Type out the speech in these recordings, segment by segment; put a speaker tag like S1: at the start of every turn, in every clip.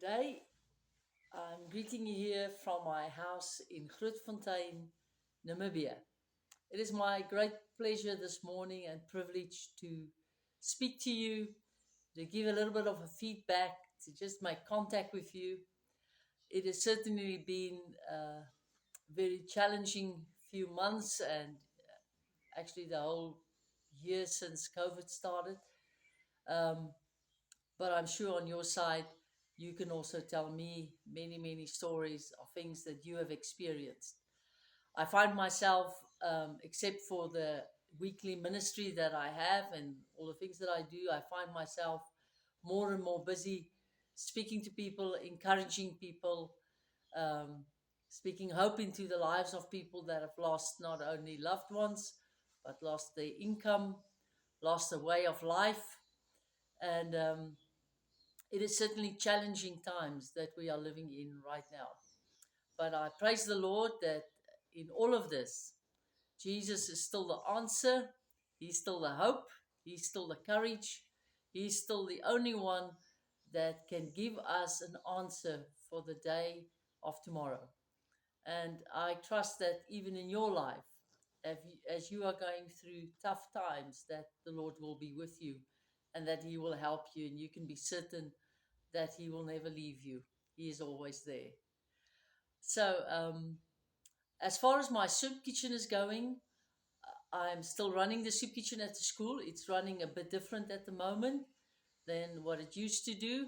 S1: Good day. I'm greeting you here from my house in Grootfontein, Namibia. It is my great pleasure this morning and privilege to speak to you, to give a little bit of a feedback, to just make contact with you. It has certainly been a very challenging few months and actually the whole year since COVID started. Um, But I'm sure on your side, you can also tell me many, many stories of things that you have experienced. I find myself, except for the weekly ministry that I have and all the things that I do, I find myself more and more busy speaking to people, encouraging people, um, speaking hope into the lives of people that have lost not only loved ones, but lost their income, lost a way of life. And it is certainly challenging times that we are living in right now. But I praise the Lord that in all of this, Jesus is still the answer. He's still the hope. He's still the courage. He's still the only one that can give us an answer for the day of tomorrow. And I trust that even in your life, as you are going through tough times, that the Lord will be with you and that He will help you. And you can be certain that He will never leave you. He is always there. So, as far as my soup kitchen is going, I'm still running the soup kitchen at the school. It's running a bit different at the moment than what it used to do.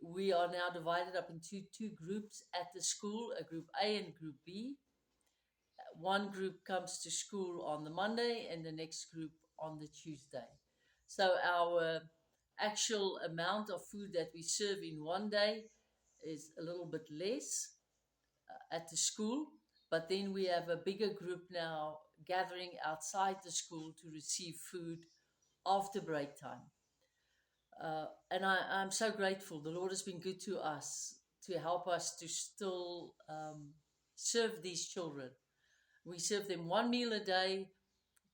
S1: We are now divided up into two groups at the school, a group A and group B. One group comes to school on the Monday and the next group on the Tuesday. So our actual amount of food that we serve in one day is a little bit less at the school, but then we have a bigger group now gathering outside the school to receive food after break time. And I'm so grateful. The Lord has been good to us to help us to still serve these children. We serve them one meal a day,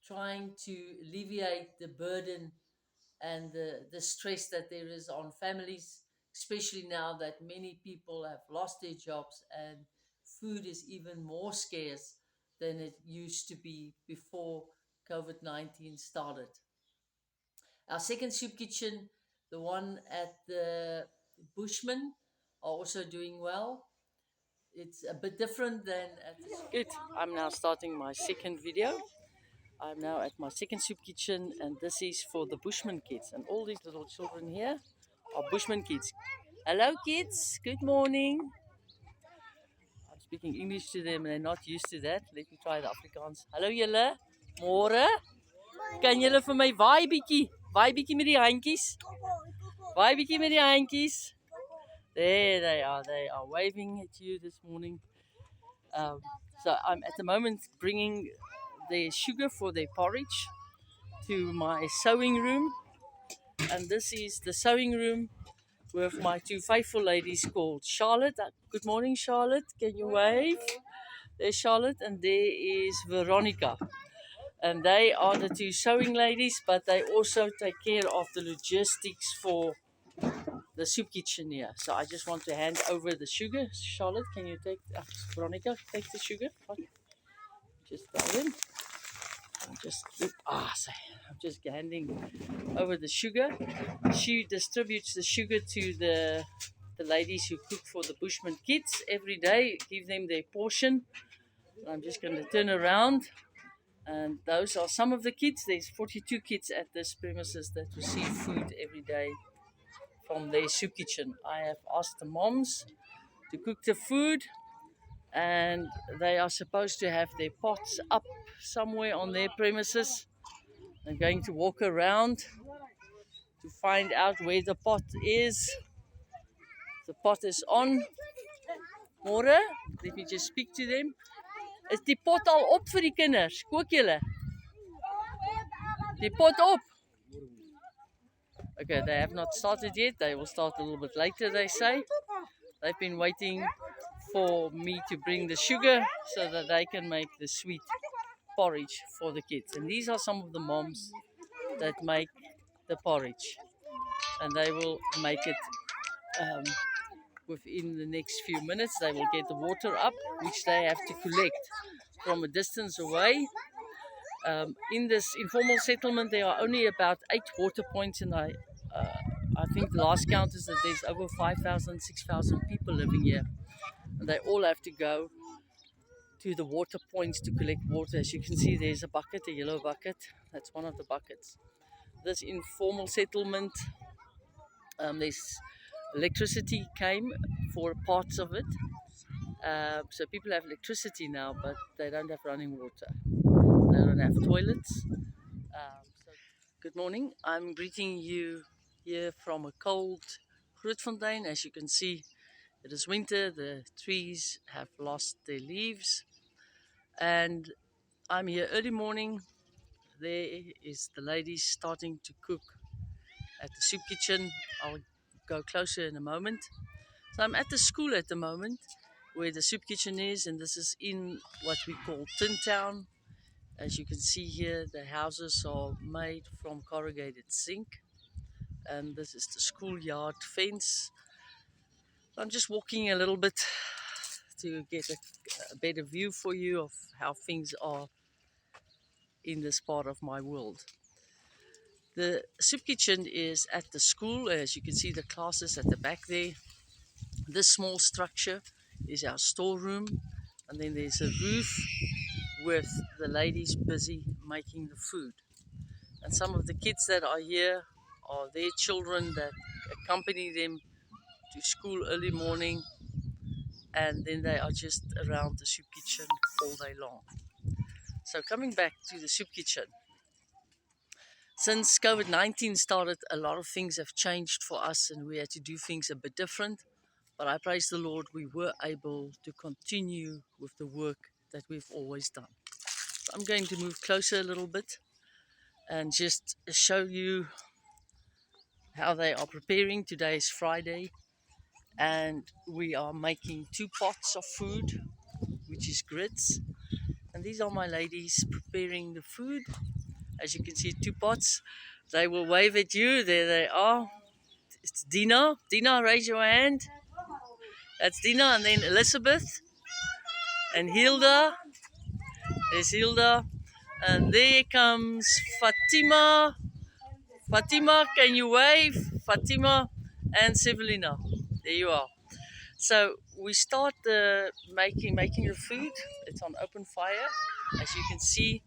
S1: trying to alleviate the burden and the stress that there is on families, especially now that many people have lost their jobs and food is even more scarce than it used to be before COVID-19 started. Our second soup kitchen, the one at the Bushman, are also doing well. It's a bit different than at the Good. I'm now starting my second video. I'm now at my second soup kitchen, and this is for the Bushman kids. And all these little children here are Bushman kids. Hello, kids. Good morning. I'm speaking English to them, and they're not used to that. Let me try the Afrikaans. Hallo julle. Môre. Kan julle vir my waai bietjie? Waai bietjie met die handjies. Waai bietjie met die handjies. There they are. They are waving at you this morning. So I'm at the moment bringing their sugar for their porridge to my sewing room, and this is the sewing room with my two faithful ladies called Charlotte. Good morning, Charlotte. Can you wave? There's Charlotte, and there is Veronica, and they are the two sewing ladies, but they also take care of the logistics for the soup kitchen here. So I just want to hand over the sugar. Charlotte, can you take Veronica, take the sugar? Just throw in. I'm just handing over the sugar. She distributes the sugar to the ladies who cook for the Bushman kids every day, give them their portion. I'm just going to turn around, and those are some of the kids. There's 42 kids at this premises that receive food every day from their soup kitchen. I have asked the moms to cook the food, and they are supposed to have their pots up somewhere on their premises. I'm going to walk around to find out where the pot is. The pot is on. Môre, let me just speak to them. Is die pot al op vir die kinders? Kook julle? Die pot op. Okay, they have not started yet. They will start a little bit later, they say. They've been waiting for me to bring the sugar so that they can make the sweet porridge for the kids. And these are some of the moms that make the porridge. And they will make it within the next few minutes they will get the water up, which they have to collect from a distance away. In this informal settlement there are only about 8 water points, and I think the last count is that there's over 5,000, 6,000 people living here, and they all have to go to the water points to collect water. As you can see, there's a bucket, a yellow bucket. That's one of the buckets. This informal settlement, there's electricity came for parts of it. So people have electricity now, but they don't have running water. They don't have toilets. So good morning. I'm greeting you here from a cold Grootfontein. As you can see, it is winter. The trees have lost their leaves. And I'm here early morning. There is the ladies starting to cook at the soup kitchen. I'll go closer in a moment. So I'm at the school at the moment where the soup kitchen is, and this is in what we call Tin Town. As you can see here, the houses are made from corrugated zinc, and this is the schoolyard fence. I'm just walking a little bit to get a better view for you of how things are in this part of my world. The soup kitchen is at the school. As you can see, the classes at the back there. This small structure is our storeroom, and then there's a roof with the ladies busy making the food. And some of the kids that are here are their children that accompany them to school early morning, and then they are just around the soup kitchen all day long. So coming back to the soup kitchen, since COVID-19 started, a lot of things have changed for us, and we had to do things a bit different. But I praise the Lord, we were able to continue with the work that we've always done. So I'm going to move closer a little bit and just show you how they are preparing. Today is Friday, and we are making 2 pots of food, which is grits. And these are my ladies preparing the food. As you can see, 2 pots. They will wave at you. There they are. It's Dina. Dina, raise your hand. That's Dina, and then Elizabeth and Hilda. There's Hilda. And there comes Fatima. Fatima, can you wave? Fatima and Sevelina. There you are. So we start making the food. It's on open fire. As you can see,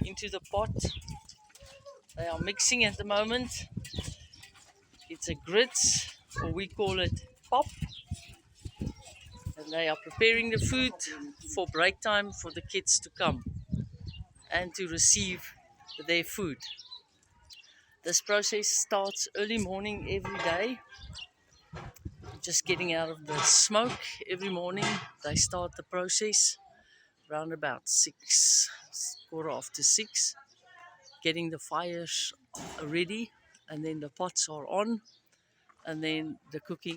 S1: into the pot. They are mixing at the moment. It's a grits, or we call it pop. And they are preparing the food for break time for the kids to come and to receive their food. This process starts early morning every day. Just getting out of the smoke every morning. They start the process around about 6, 6:15, getting the fires ready, and then the pots are on, and then the cooking